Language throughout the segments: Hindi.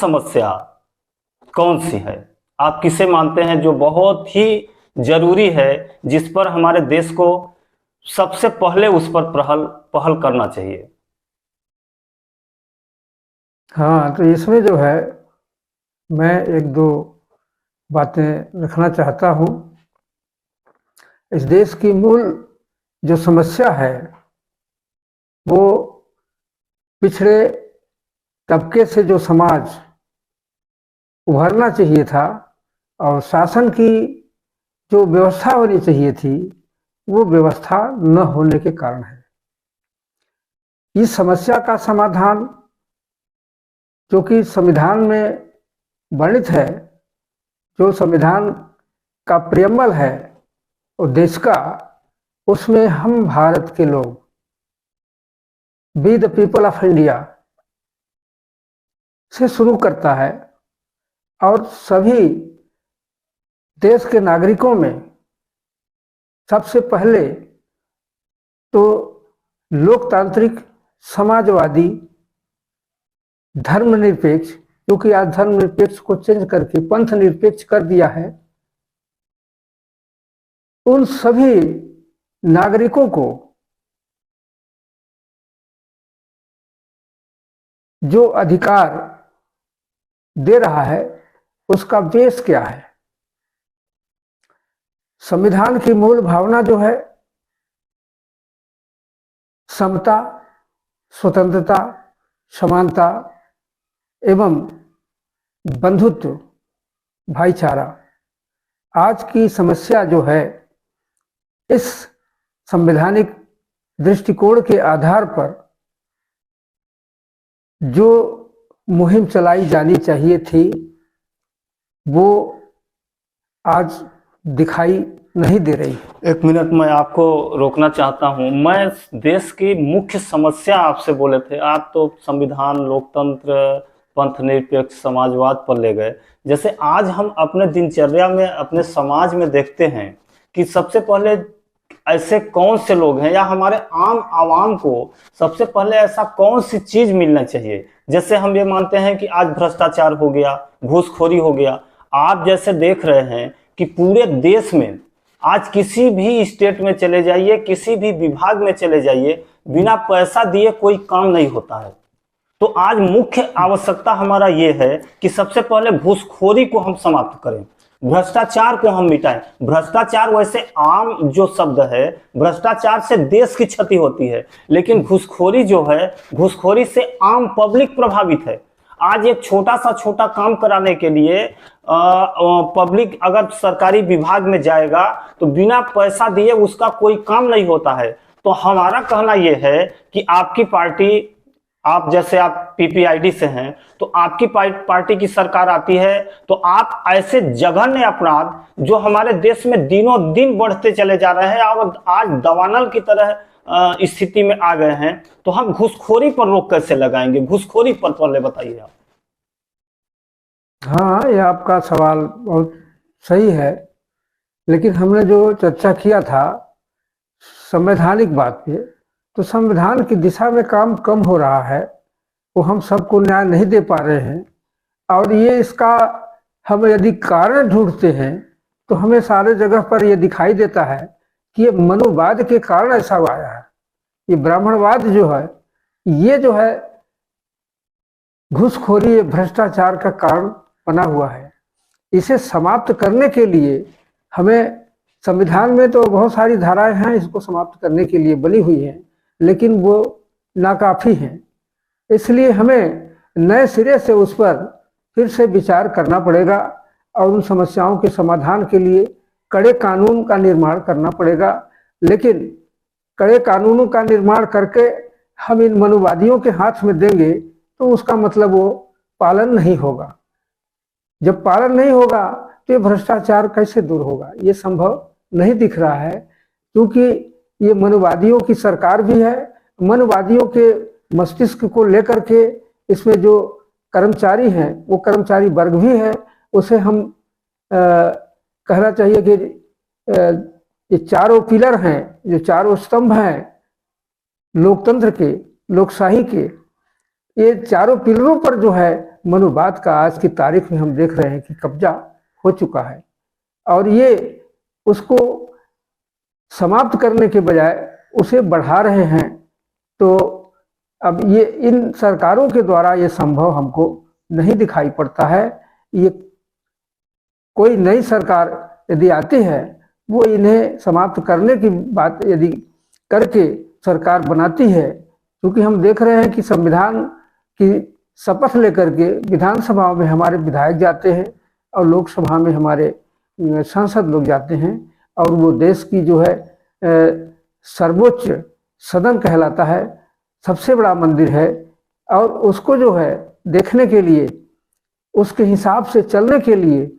समस्या कौन सी है? आप किसे मानते हैं जो बहुत ही जरूरी है, जिस पर हमारे देश को सबसे पहले उस पर पहल करना चाहिए? हाँ, तो इसमें जो है मैं एक दो बातें रखना चाहता हूँ। इस देश की मूल जो समस्या है वो पिछड़े तबके से जो समाज उभरना चाहिए था और शासन की जो व्यवस्था होनी चाहिए थी वो व्यवस्था न होने के कारण है। इस समस्या का समाधान जो कि संविधान में वर्णित है, जो संविधान का प्रियम्बल है और देश का, उसमें हम भारत के लोग, we the people of India से शुरू करता है और सभी देश के नागरिकों में सबसे पहले तो लोकतांत्रिक, समाजवादी, धर्मनिरपेक्ष, क्योंकि आज धर्मनिरपेक्ष को चेंज करके पंथ निरपेक्ष कर दिया है, उन सभी नागरिकों को जो अधिकार दे रहा है उसका बेस क्या है? संविधान की मूल भावना जो है समता, स्वतंत्रता, समानता एवं बंधुत्व, भाईचारा। आज की समस्या जो है इस संवैधानिक दृष्टिकोण के आधार पर जो मुहिम चलाई जानी चाहिए थी वो आज दिखाई नहीं दे रही। एक मिनट, मैं आपको रोकना चाहता हूं। मैं देश की मुख्य समस्या आपसे बोले थे, आप तो संविधान, लोकतंत्र, पंथ निरपेक्ष, समाजवाद पर ले गए। जैसे आज हम अपने दिनचर्या में, अपने समाज में देखते हैं कि सबसे पहले ऐसे कौन से लोग हैं, या हमारे आम आवाम को सबसे पहले ऐसा कौन सी चीज मिलना चाहिए? जैसे हम ये मानते हैं कि आज भ्रष्टाचार हो गया, घूसखोरी हो गया। आप जैसे देख रहे हैं कि पूरे देश में आज किसी भी स्टेट में चले जाइए, किसी भी विभाग में चले जाइए, बिना पैसा दिए कोई काम नहीं होता है। तो आज मुख्य आवश्यकता हमारा ये है कि सबसे पहले घूसखोरी को हम समाप्त करें, भ्रष्टाचार को हम मिटाएं। भ्रष्टाचार वैसे आम जो शब्द है, भ्रष्टाचार से देश की क्षति होती है, लेकिन घूसखोरी जो है, घूसखोरी से आम पब्लिक प्रभावित है। आज एक छोटा काम कराने के लिए पब्लिक अगर सरकारी विभाग में जाएगा तो बिना पैसा दिए उसका कोई काम नहीं होता है। तो हमारा कहना यह है कि आपकी पार्टी, आप जैसे आप पीपीआईडी से हैं, तो आपकी पार्टी की सरकार आती है तो आप ऐसे जघन्य अपराध जो हमारे देश में दिनों दिन बढ़ते चले जा रहे हैं और आज दावानल की तरह स्थिति में आ गए हैं, तो हम घूसखोरी पर रोक कैसे लगाएंगे? घूसखोरी पर पहले बताइए आप। हाँ, ये आपका सवाल बहुत सही है, लेकिन हमने जो चर्चा किया था संवैधानिक बात पे, तो संविधान की दिशा में काम कम हो रहा है, वो हम सबको न्याय नहीं दे पा रहे हैं। और ये इसका हम यदि कारण ढूंढते हैं तो हमें सारे जगह पर ये दिखाई देता है कि ये मनुवाद के कारण ऐसा आया है। ये ब्राह्मणवाद जो है, ये जो है घूसखोरी, भ्रष्टाचार का कारण बना हुआ है। इसे समाप्त करने के लिए हमें, संविधान में तो बहुत सारी धाराएं हैं इसको समाप्त करने के लिए बनी हुई हैं, लेकिन वो नाकाफी हैं। इसलिए हमें नए सिरे से उस पर फिर से विचार करना पड़ेगा और उन समस्याओं के समाधान के लिए कड़े कानून का निर्माण करना पड़ेगा। लेकिन कड़े कानूनों का निर्माण करके हम इन मनुवादियों के हाथ में देंगे तो उसका मतलब वो पालन नहीं होगा। जब पालन नहीं होगा तो ये भ्रष्टाचार कैसे दूर होगा? ये संभव नहीं दिख रहा है, क्योंकि ये मनुवादियों की सरकार भी है। मनुवादियों के मस्तिष्क को लेकर के इसमें जो कर्मचारी हैं वो कर्मचारी वर्ग भी है। उसे हम कहना चाहिए कि ये चारों पिलर हैं, जो चारों स्तंभ हैं लोकतंत्र के, लोकशाही के, ये चारों पिलरों पर जो है मनुवाद का आज की तारीख में हम देख रहे हैं कि कब्जा हो चुका है, और ये उसको समाप्त करने के बजाय उसे बढ़ा रहे हैं। तो अब ये इन सरकारों के द्वारा ये संभव हमको नहीं दिखाई पड़ता है। ये कोई नई सरकार यदि आती है, वो इन्हें समाप्त करने की बात यदि करके सरकार बनाती है, क्योंकि हम देख रहे हैं कि संविधान की शपथ लेकर के विधानसभा में हमारे विधायक जाते हैं और लोकसभा में हमारे सांसद लोग जाते हैं, और वो देश की जो है सर्वोच्च सदन कहलाता है, सबसे बड़ा मंदिर है, और उसको जो है देखने के लिए, उसके हिसाब से चलने के लिए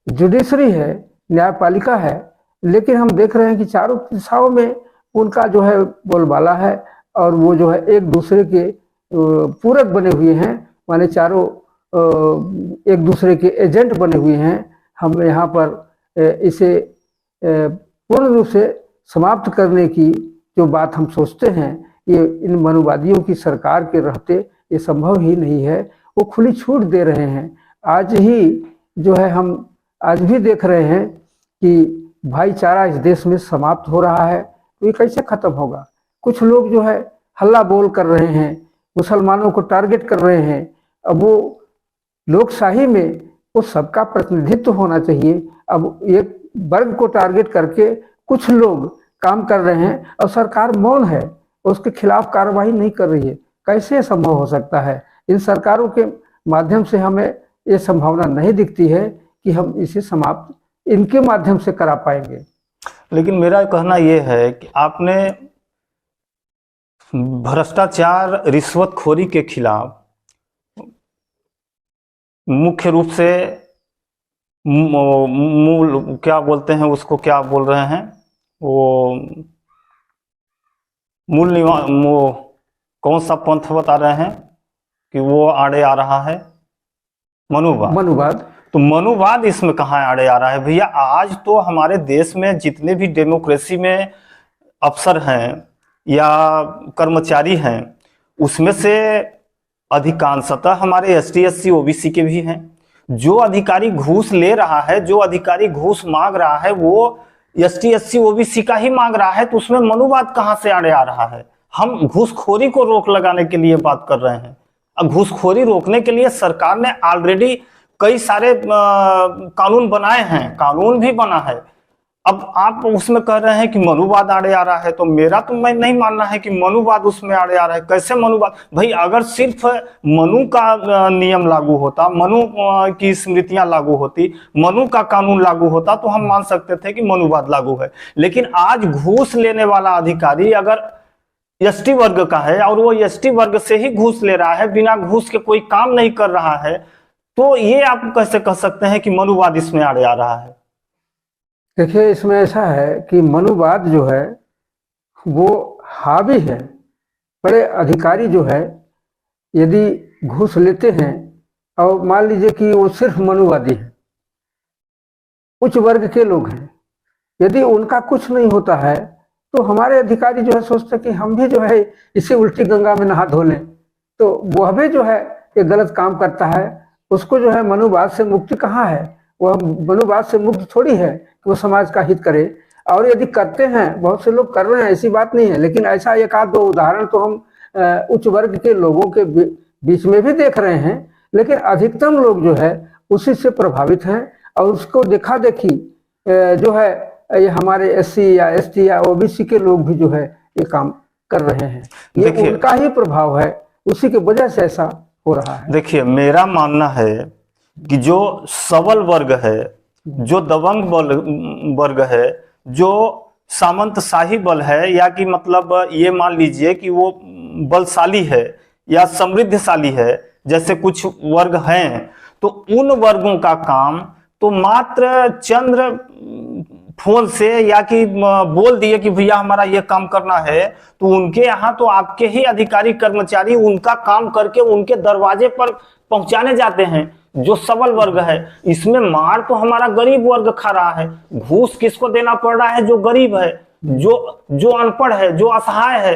जुडिशरी है, न्यायपालिका है। लेकिन हम देख रहे हैं कि चारों दिशाओं में उनका जो है बोलबाला है, और वो जो है एक दूसरे के पूरक बने हुए हैं, माने चारों एक दूसरे के एजेंट बने हुए हैं। हम यहाँ पर इसे पूर्ण रूप से समाप्त करने की जो बात हम सोचते हैं, ये इन मनुवादियों की सरकार के रहते ये संभव ही नहीं है। वो खुली छूट दे रहे हैं। आज ही जो है हम आज भी देख रहे हैं कि भाईचारा इस देश में समाप्त हो रहा है, तो ये कैसे खत्म होगा? कुछ लोग जो है हल्ला बोल कर रहे हैं, मुसलमानों को टारगेट कर रहे हैं। अब वो लोकशाही में वो सबका प्रतिनिधित्व होना चाहिए। अब एक वर्ग को टारगेट करके कुछ लोग काम कर रहे हैं और सरकार मौन है, उसके खिलाफ कार्रवाई नहीं कर रही है। कैसे संभव हो सकता है? इन सरकारों के माध्यम से हमें ये संभावना नहीं दिखती है कि हम इसे समाप्त इनके माध्यम से करा पाएंगे। लेकिन मेरा कहना यह है कि आपने भ्रष्टाचार, रिश्वतखोरी के खिलाफ मुख्य रूप से मूल क्या बोलते हैं उसको, क्या बोल रहे हैं वो, कौन सा पंथ बता रहे हैं कि वो आड़े आ रहा है? मनुवाद। तो मनुवाद इसमें कहाँ आड़े आ रहा है भैया? आज तो हमारे देश में जितने भी डेमोक्रेसी में अफसर हैं या कर्मचारी हैं, उसमें से अधिकांशतः हमारे एसटी, एससी, ओबीसी के भी हैं। जो अधिकारी घूस ले रहा है, जो अधिकारी घूस मांग रहा है, वो एसटी, एससी, ओबीसी का ही मांग रहा है। तो उसमें मनुवाद कहाँ से आड़े आ रहा है? हम घूसखोरी को रोक लगाने के लिए बात कर रहे हैं। अब घूसखोरी रोकने के लिए सरकार ने ऑलरेडी कई सारे कानून बनाए हैं, कानून भी बना है। अब आप उसमें कह रहे हैं कि मनुवाद आड़े आ रहा है, तो मेरा तो मैं नहीं मानना है कि मनुवाद उसमें आड़े आ रहा है। कैसे मनुवाद? भाई अगर सिर्फ मनु का नियम लागू होता, मनु की स्मृतियां लागू होती, मनु का कानून लागू होता, तो हम मान सकते थे कि मनुवाद लागू है। लेकिन आज घूस लेने वाला अधिकारी अगर एसटी वर्ग का है और वो एसटी वर्ग से ही घूस ले रहा है, बिना घूस के कोई काम नहीं कर रहा है, तो ये आप कैसे कह सकते हैं कि मनुवाद इसमें आड़े आ रहा है? देखिए, इसमें ऐसा है कि मनुवाद जो है वो हावी है। बड़े अधिकारी जो है यदि घूस लेते हैं, और मान लीजिए कि वो सिर्फ मनुवादी है, उच्च वर्ग के लोग हैं, यदि उनका कुछ नहीं होता है तो हमारे अधिकारी जो है सोचते कि हम भी जो है इसे उल्टी गंगा में नहा धो लें, तो वह भी जो है ये गलत काम करता है। उसको जो है मनुवाद से मुक्ति कहाँ है? वह मनुवाद से मुक्त थोड़ी है कि वो समाज का हित करे। और यदि करते हैं, बहुत से लोग कर रहे हैं, ऐसी बात नहीं है, लेकिन ऐसा एक आध दो उदाहरण तो हम उच्च वर्ग के लोगों के बीच में भी देख रहे हैं। लेकिन अधिकतम लोग जो है उसी से प्रभावित हैं, और उसको देखा देखी जो है ये हमारे एससी या एसटी या ओबीसी के लोग भी जो है ये काम कर रहे हैं। ये उनका ही प्रभाव है, उसी की वजह से ऐसा हो रहा है। देखिए, मेरा मानना है कि जो सबल वर्ग है, जो दबंग वर्ग है, जो सामंतशाही बल है, या कि मतलब ये मान लीजिए कि वो बलशाली है या समृद्धशाली है, जैसे कुछ वर्ग हैं, तो उन वर्गों का काम तो मात्र चंद्र फोन से या कि बोल दिए कि भैया हमारा ये काम करना है, तो उनके यहाँ तो आपके ही अधिकारी कर्मचारी उनका काम करके उनके दरवाजे पर पहुंचाने जाते हैं। जो सबल वर्ग है, इसमें मार तो हमारा गरीब वर्ग खा रहा है। घूस किसको देना पड़ रहा है? जो गरीब है, जो अनपढ़ है, जो असहाय है,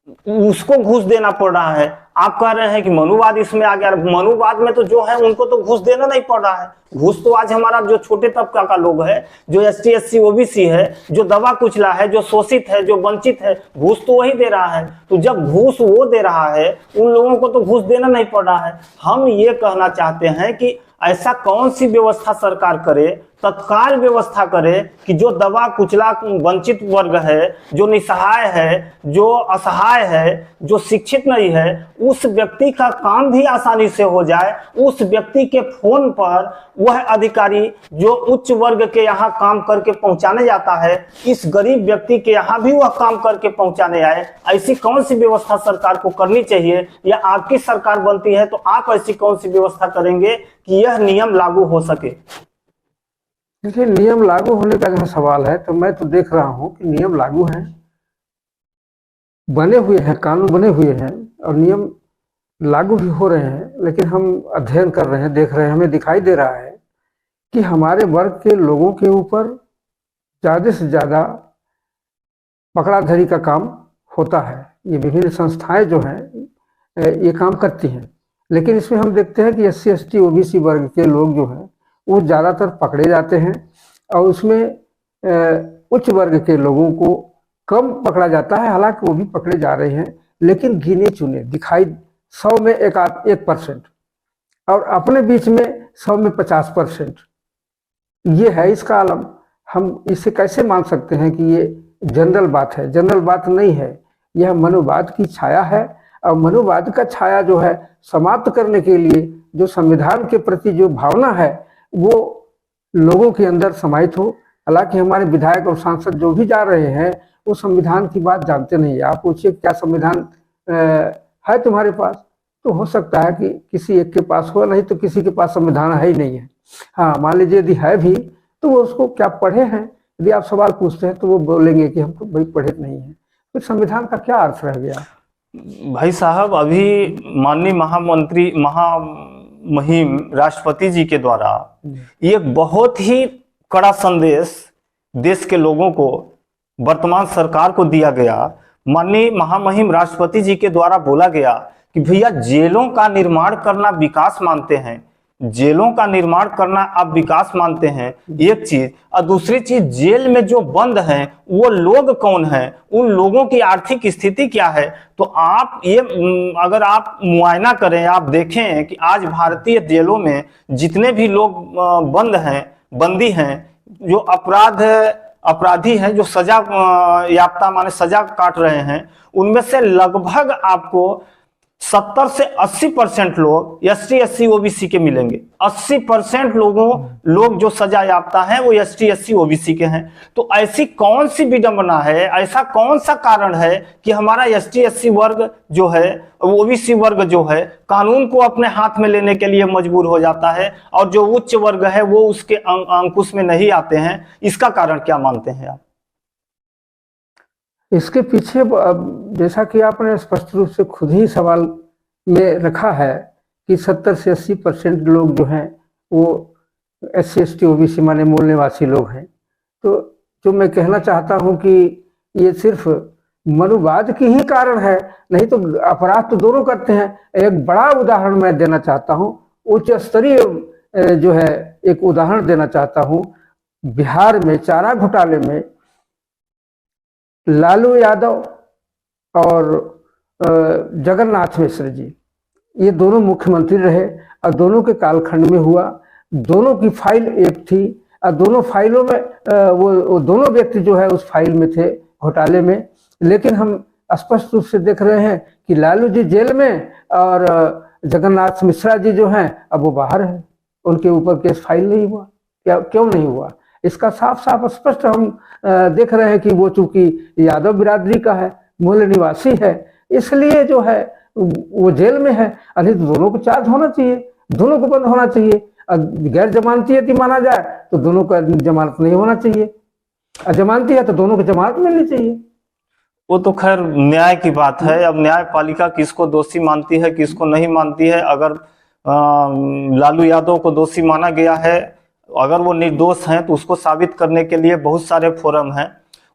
उसको घूस देना पड़ रहा है। आप कह रहे हैं कि मनुवाद इसमें आ गया। मनुवाद में तो जो है उनको तो घूस देना नहीं पड़ रहा है। घूस तो आज हमारा जो छोटे तबका का लोग है, जो एसटी एससी ओबीसी है, जो दबा कुचला है, जो शोषित है, जो वंचित है, घूस तो वही दे रहा है। तो जब घूस वो दे रहा है, उन लोगों को तो घूस देना नहीं पड़ रहा है। हम ये कहना चाहते हैं कि ऐसा कौन सी व्यवस्था सरकार करे, तत्काल व्यवस्था करे कि जो दबा कुचला वंचित वर्ग है, जो निसहाय है, जो असहाय है, जो शिक्षित नहीं है, उस व्यक्ति का काम भी आसानी से हो जाए। उस व्यक्ति के फोन पर वह अधिकारी जो उच्च वर्ग के यहाँ काम करके पहुंचाने जाता है, इस गरीब व्यक्ति के यहाँ भी वह काम करके पहुंचाने आए। ऐसी कौन सी व्यवस्था सरकार को करनी चाहिए, या आपकी सरकार बनती है तो आप ऐसी कौन सी व्यवस्था करेंगे कि यह नियम लागू हो सके? देखिए, नियम लागू होने का जहाँ सवाल है, तो मैं तो देख रहा हूँ कि नियम लागू हैं, बने हुए हैं, कानून बने हुए हैं और नियम लागू भी हो रहे हैं। लेकिन हम अध्ययन कर रहे हैं, देख रहे हैं, हमें दिखाई दे रहा है कि हमारे वर्ग के लोगों के ऊपर ज़्यादा से ज़्यादा पकड़ाधड़ी का काम होता है। ये विभिन्न संस्थाएं जो हैं ये काम करती हैं, लेकिन इसमें हम देखते हैं कि एससी एसटी ओबीसी वर्ग के लोग जो हैं वो ज़्यादातर पकड़े जाते हैं, और उसमें उच्च वर्ग के लोगों को कम पकड़ा जाता है। हालांकि वो भी पकड़े जा रहे हैं, लेकिन गिने चुने दिखाई, 100 में 1% और अपने बीच में 100 में 50%। ये है इसका आलम। हम इसे कैसे मान सकते हैं कि ये जनरल बात है? जनरल बात नहीं है, यह मनुवाद की छाया है। और मनुवाद का छाया जो है समाप्त करने के लिए जो संविधान के प्रति जो भावना है वो लोगों के अंदर समाहित हो। हालांकि हमारे विधायक और सांसद जो भी जा रहे हैं वो संविधान की बात जानते नहीं है। आप पूछिए क्या संविधान है तुम्हारे पास, तो हो सकता है कि किसी एक के पास हो, नहीं तो किसी के पास संविधान है ही नहीं है। हाँ, मान लीजिए यदि है भी तो वो उसको क्या पढ़े हैं, यदि आप सवाल पूछते हैं तो वो बोलेंगे कि हम तो भाई पढ़े नहीं है। फिर संविधान का क्या अर्थ रह गया? भाई साहब, अभी माननीय महामहिम राष्ट्रपति जी के द्वारा एक बहुत ही कड़ा संदेश देश के लोगों को, वर्तमान सरकार को दिया गया। माननीय महामहिम राष्ट्रपति जी के द्वारा बोला गया कि भैया जेलों का निर्माण करना विकास मानते हैं, जेलों का निर्माण करना आप विकास मानते हैं, एक चीज। और दूसरी चीज, जेल में जो बंद हैं वो लोग कौन हैं, उन लोगों की आर्थिक स्थिति क्या है। तो आप ये अगर आप मुआयना करें, आप देखें कि आज भारतीय जेलों में जितने भी लोग बंद हैं, बंदी हैं, जो अपराधी हैं, जो सजा याफ्ता माने सजा काट रहे हैं, उनमें से लगभग आपको 70 से 80% लोग एसटी एससी ओबीसी के मिलेंगे। 80% लोग जो सजा याफ्ता हैं वो एसटी एससी ओबीसी के हैं। तो ऐसी कौन सी विडंबना है, ऐसा कौन सा कारण है कि हमारा एसटी एससी वर्ग जो है, ओबीसी वर्ग जो है, कानून को अपने हाथ में लेने के लिए मजबूर हो जाता है, और जो उच्च वर्ग है वो उसके अंकुश में नहीं आते हैं? इसका कारण क्या मानते हैं आप? इसके पीछे जैसा कि आपने स्पष्ट रूप से खुद ही सवाल में रखा है कि 70 से 80% लोग जो हैं वो एससी एसटी ओबीसी माने मूल निवासी लोग हैं। तो जो मैं कहना चाहता हूं कि ये सिर्फ मनुवाद की ही कारण है, नहीं तो अपराध तो दोनों करते हैं। एक बड़ा उदाहरण मैं देना चाहता हूं, उच्च स्तरीय जो है एक उदाहरण देना चाहता हूं। बिहार में चारा घोटाले में लालू यादव और जगन्नाथ मिश्र जी, ये दोनों मुख्यमंत्री रहे और दोनों के कालखंड में हुआ। दोनों की फाइल एक थी और दोनों फाइलों में वो दोनों व्यक्ति जो है उस फाइल में थे घोटाले में। लेकिन हम स्पष्ट रूप से देख रहे हैं कि लालू जी जेल में और जगन्नाथ मिश्रा जी जो हैं अब वो बाहर हैं, उनके ऊपर केस फाइल नहीं हुआ। क्यों नहीं हुआ? इसका साफ साफ स्पष्ट हम देख रहे हैं कि वो चूंकि यादव बिरादरी का है, मूल निवासी है, इसलिए जो है वो जेल में है। अरे दोनों को चार्ज होना चाहिए, दोनों को बंद होना चाहिए। गैर जमानती यदि माना जाए तो दोनों का जमानत नहीं होना चाहिए, जमानती है तो दोनों को जमानत मिलनी चाहिए। वो तो खैर न्याय की बात है। अब न्यायपालिका किसको दोषी मानती है, किसको नहीं मानती है। अगर लालू यादव को दोषी माना गया है, अगर वो निर्दोष हैं, तो उसको साबित करने के लिए बहुत सारे फोरम हैं।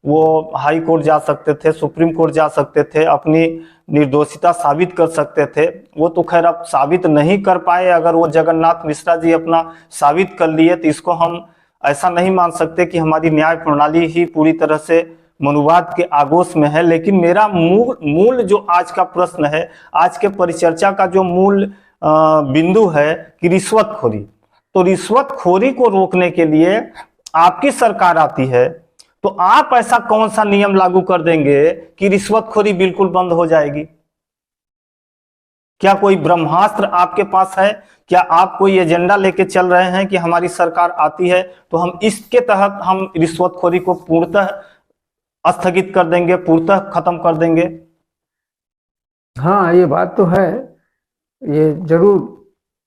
वो हाई कोर्ट जा सकते थे, सुप्रीम कोर्ट जा सकते थे, अपनी निर्दोषिता साबित कर सकते थे। वो तो खैर अब साबित नहीं कर पाए। अगर वो जगन्नाथ मिश्रा जी अपना साबित कर लिए तो इसको हम ऐसा नहीं मान सकते कि हमारी न्याय प्रणाली ही पूरी तरह से मनुवाद के आगोश में है। लेकिन मेरा मूल जो आज का प्रश्न है, आज के परिचर्चा का जो मूल बिंदु है कि रिश्वतखोरी। तो रिश्वतखोरी को रोकने के लिए आपकी सरकार आती है तो आप ऐसा कौन सा नियम लागू कर देंगे कि रिश्वतखोरी बिल्कुल बंद हो जाएगी? क्या कोई ब्रह्मास्त्र आपके पास है? क्या आप कोई एजेंडा लेके चल रहे हैं कि हमारी सरकार आती है तो हम इसके तहत हम रिश्वतखोरी को पूर्णतः स्थगित कर देंगे, पूर्णतः खत्म कर देंगे? हाँ, ये बात तो है, ये जरूर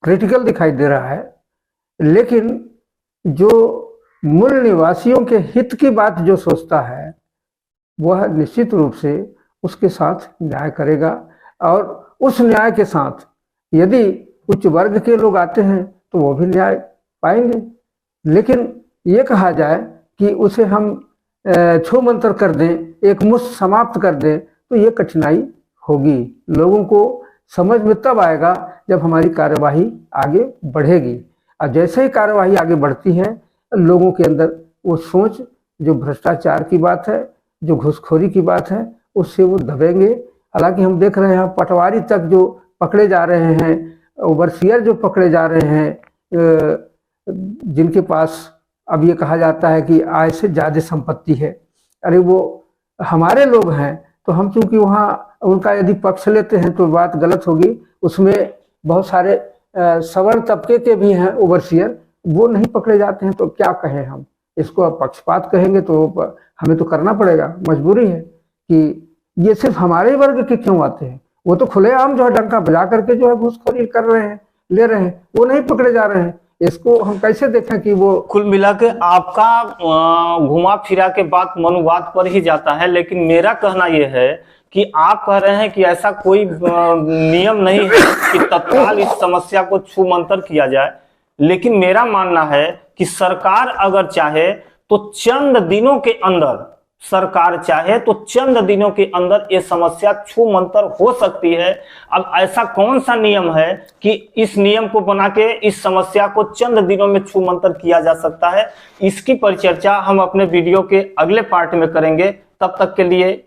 क्रिटिकल दिखाई दे रहा है। लेकिन जो मूल निवासियों के हित की बात जो सोचता है वह निश्चित रूप से उसके साथ न्याय करेगा। और उस न्याय के साथ यदि उच्च वर्ग के लोग आते हैं तो वो भी न्याय पाएंगे। लेकिन ये कहा जाए कि उसे हम छू मंतर कर दें, एक मुश्त समाप्त कर दें, तो ये कठिनाई होगी। लोगों को समझ में तब आएगा जब हमारी कार्यवाही आगे बढ़ेगी। और जैसे ही कार्यवाही आगे बढ़ती है, लोगों के अंदर वो सोच जो भ्रष्टाचार की बात है, जो घूसखोरी की बात है, उससे वो दबेंगे। हालांकि हम देख रहे हैं पटवारी तक जो पकड़े जा रहे हैं, ओवरसियर जो पकड़े जा रहे हैं, जिनके पास अब ये कहा जाता है कि आय से ज्यादा संपत्ति है। अरे वो हमारे लोग हैं, तो हम चूंकि वहाँ उनका यदि पक्ष लेते हैं तो बात गलत होगी। उसमें बहुत सारे सवर्ण तबके के भी हैं ओवरसियर, वो नहीं पकड़े जाते हैं, तो क्या कहें हम इसको? अब पक्षपात कहेंगे तो हमें तो करना पड़ेगा, मजबूरी है कि ये सिर्फ हमारे वर्ग के क्यों आते हैं। वो तो खुलेआम जो है डंका बजा करके जो है घूसखोरी कर रहे हैं, ले रहे हैं, वो नहीं पकड़े जा रहे हैं। इसको हम कैसे देखें कि वो कुल मिला के आपका घुमा फिरा के बात मनुवाद पर ही जाता है। लेकिन मेरा कहना यह है कि आप कह रहे हैं कि ऐसा कोई नियम नहीं है कि तत्काल इस समस्या को छू मंतर किया जाए। लेकिन मेरा मानना है कि सरकार अगर चाहे तो चंद दिनों के अंदर, सरकार चाहे तो चंद दिनों के अंदर ये समस्या छू मंतर हो सकती है। अब ऐसा कौन सा नियम है कि इस नियम को बना के इस समस्या को चंद दिनों में छू मंतर किया जा सकता है? इसकी परिचर्चा हम अपने वीडियो के अगले पार्ट में करेंगे। तब तक के लिए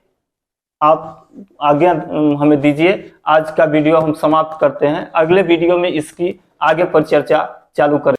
आप आज्ञा हमें दीजिए। आज का वीडियो हम समाप्त करते हैं। अगले वीडियो में इसकी आगे परिचर्चा चालू करें।